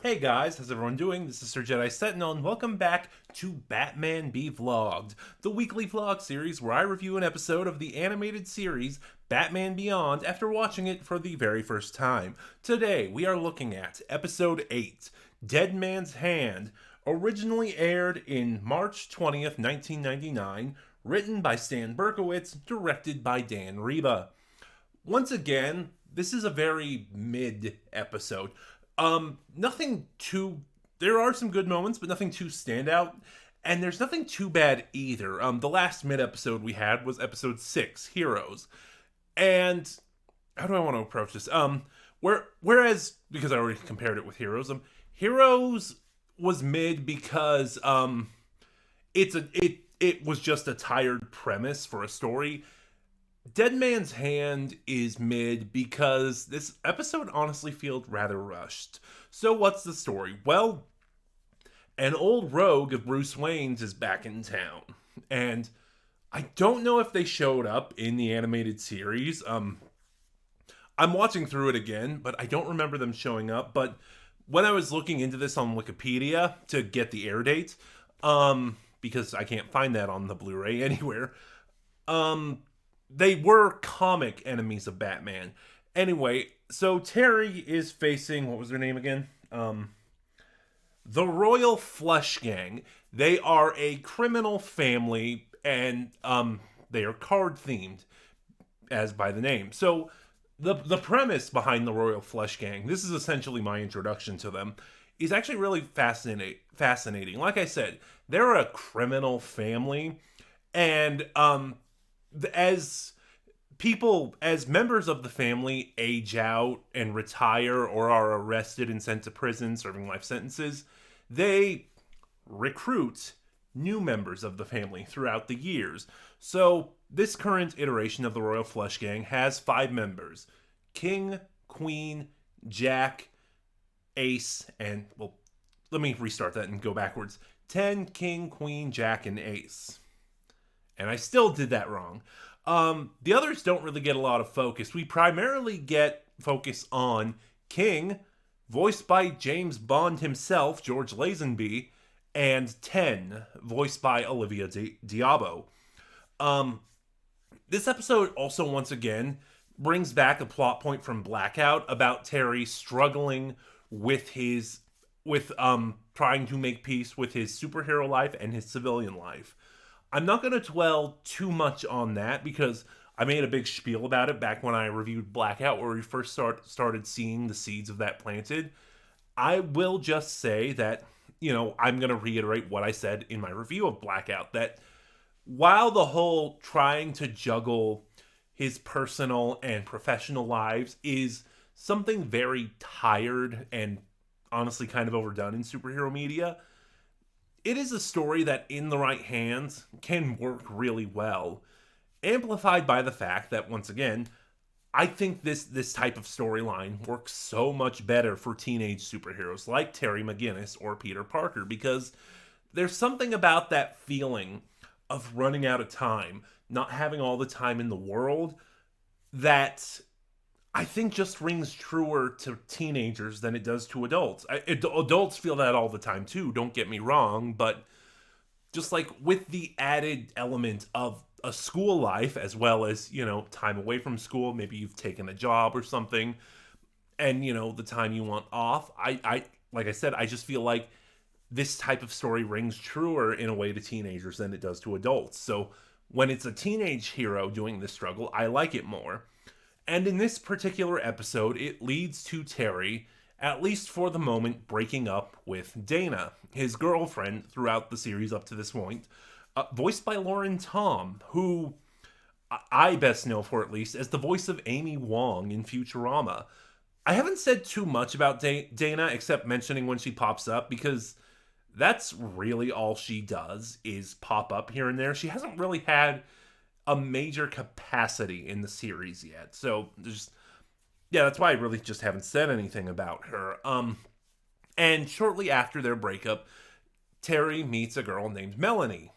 Hey guys, how's everyone doing? This is Sir Jedi Sentinel, and welcome back to Batman Be Vlogged, the weekly vlog series where I review an episode of the animated series Batman Beyond after watching it for the very first time. Today, we are looking at Episode 8, Dead Man's Hand, originally aired in March 20th, 1999, written by Stan Berkowitz, directed by Dan Reba. Once again, this is a very mid episode. Nothing too. There are some good moments, but nothing too standout. And there's nothing too bad either. The last mid episode we had was episode 6, Heroes. And how do I want to approach this? Whereas because I already compared it with Heroes, Heroes was mid because it was just a tired premise for a story. Dead Man's Hand is mid because this episode honestly feels rather rushed. So, what's the story? Well, an old rogue of Bruce Wayne's is back in town. And I don't know if they showed up in the animated series. I'm watching through it again, but I don't remember them showing up. But when I was looking into this on Wikipedia to get the air date, because I can't find that on the Blu-ray anywhere, they were comic enemies of Batman. Anyway, so Terry is facing, what was their name again? The Royal Flush Gang. They are a criminal family, and they are card themed, as by the name. So the premise behind the Royal Flush Gang, this is essentially my introduction to them, is actually really fascinating. Like I said, they're a criminal family, and as members of the family age out and retire or are arrested and sent to prison serving life sentences, they recruit new members of the family throughout the years. So this current iteration of the Royal Flush Gang has 5 members: King, Queen, Jack, Ace, and, well, let me restart that and go backwards. 10, King, Queen, Jack, and Ace. And I still did that wrong. The others don't really get a lot of focus. We primarily get focus on King, voiced by James Bond himself, George Lazenby, and 10, voiced by Olivia Diabo. This episode also, once again, brings back a plot point from Blackout about Terry struggling with trying to make peace with his superhero life and his civilian life. I'm not going to dwell too much on that because I made a big spiel about it back when I reviewed Blackout, where we first started seeing the seeds of that planted. I will just say that, I'm going to reiterate what I said in my review of Blackout, that while the whole trying to juggle his personal and professional lives is something very tired and honestly kind of overdone in superhero media, it is a story that, in the right hands, can work really well. Amplified by the fact that, once again, I think this type of storyline works so much better for teenage superheroes like Terry McGinnis or Peter Parker, because there's something about that feeling of running out of time, not having all the time in the world, that I think just rings truer to teenagers than it does to adults. Adults feel that all the time too, don't get me wrong, but just like with the added element of a school life as well as, time away from school, maybe you've taken a job or something, and, the time you want off, I like I said, I just feel like this type of story rings truer in a way to teenagers than it does to adults. So when it's a teenage hero doing this struggle, I like it more. And in this particular episode, it leads to Terry, at least for the moment, breaking up with Dana, his girlfriend throughout the series up to this point, voiced by Lauren Tom, who I best know for, at least, as the voice of Amy Wong in Futurama. I haven't said too much about Dana except mentioning when she pops up, because that's really all she does is pop up here and there. She hasn't really had a major capacity in the series yet. So that's why I really just haven't said anything about her. And shortly after their breakup, Terry meets a girl named Melanie,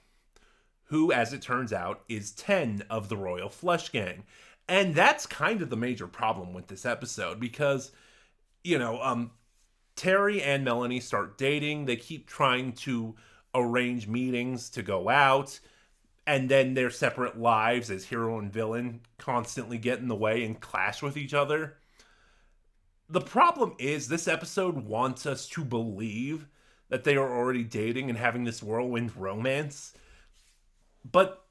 who, as it turns out, is 10 of the Royal Flush Gang. And that's kind of the major problem with this episode because, Terry and Melanie start dating. They keep trying to arrange meetings to go out. And then their separate lives as hero and villain constantly get in the way and clash with each other. The problem is this episode wants us to believe that they are already dating and having this whirlwind romance. But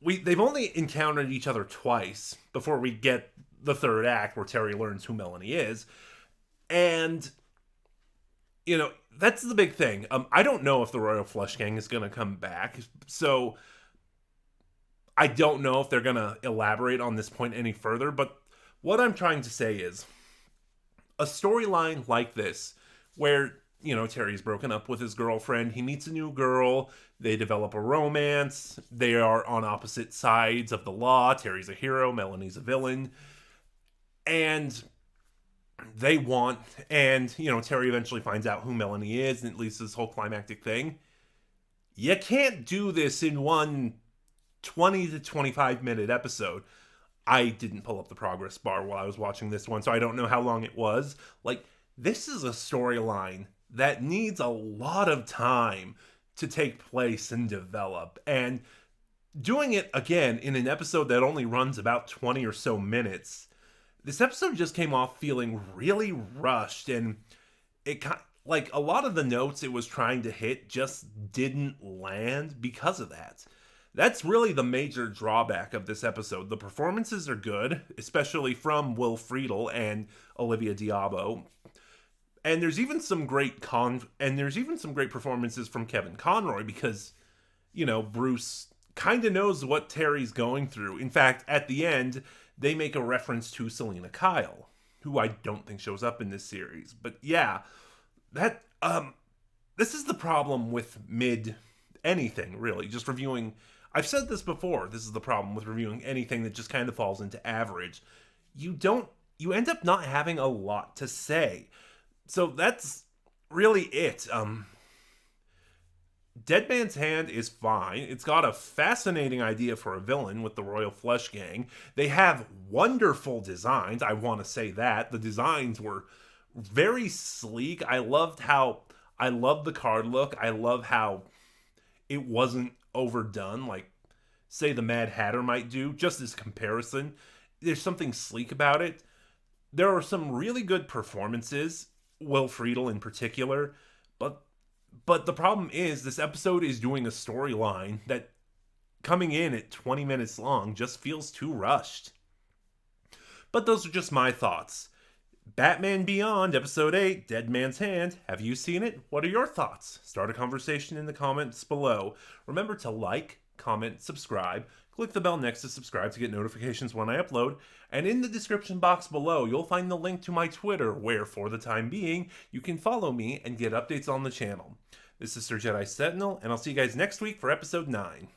they've only encountered each other twice before we get the third act where Terry learns who Melanie is. And, you know, that's the big thing. I don't know if the Royal Flush Gang is going to come back. So I don't know if they're going to elaborate on this point any further. But what I'm trying to say is a storyline like this where, you know, Terry's broken up with his girlfriend. He meets a new girl. They develop a romance. They are on opposite sides of the law. Terry's a hero. Melanie's a villain. And they want, and, you know, Terry eventually finds out who Melanie is, and it leads to this whole climactic thing. You can't do this in one 20 to 25 minute episode. I didn't pull up the progress bar while I was watching this one, so I don't know how long it was. Like, this is a storyline that needs a lot of time to take place and develop. And doing it, again, in an episode that only runs about 20 or so minutes, this episode just came off feeling really rushed, and it like a lot of the notes it was trying to hit just didn't land because of that. That's really the major drawback of this episode. The performances are good, especially from Will Friedle and Olivia d'Abo. And there's even some great performances from Kevin Conroy because, you know, Bruce kind of knows what Terry's going through. In fact, at the end, they make a reference to Selena Kyle, who I don't think shows up in this series. But yeah, that this is the problem with anything, really. Just reviewing, I've said this before, this is the problem with reviewing anything that just kind of falls into average. You end up not having a lot to say. So that's really it. Dead Man's Hand is fine. It's got a fascinating idea for a villain with the Royal Flush Gang. They have wonderful designs. I want to say that. The designs were very sleek. I loved the card look. I love how it wasn't overdone like, say, the Mad Hatter might do. Just as comparison, there's something sleek about it. There are some really good performances, Will Friedle in particular, but the problem is this episode is doing a storyline that, coming in at 20 minutes long, just feels too rushed. But those are just my thoughts. Batman Beyond, Episode 8, Dead Man's Hand. Have you seen it? What are your thoughts? Start a conversation in the comments below. Remember to like, comment, subscribe. Click the bell next to subscribe to get notifications when I upload. And in the description box below, you'll find the link to my Twitter, where, for the time being, you can follow me and get updates on the channel. This is Sir Jedi Sentinel, and I'll see you guys next week for Episode 9.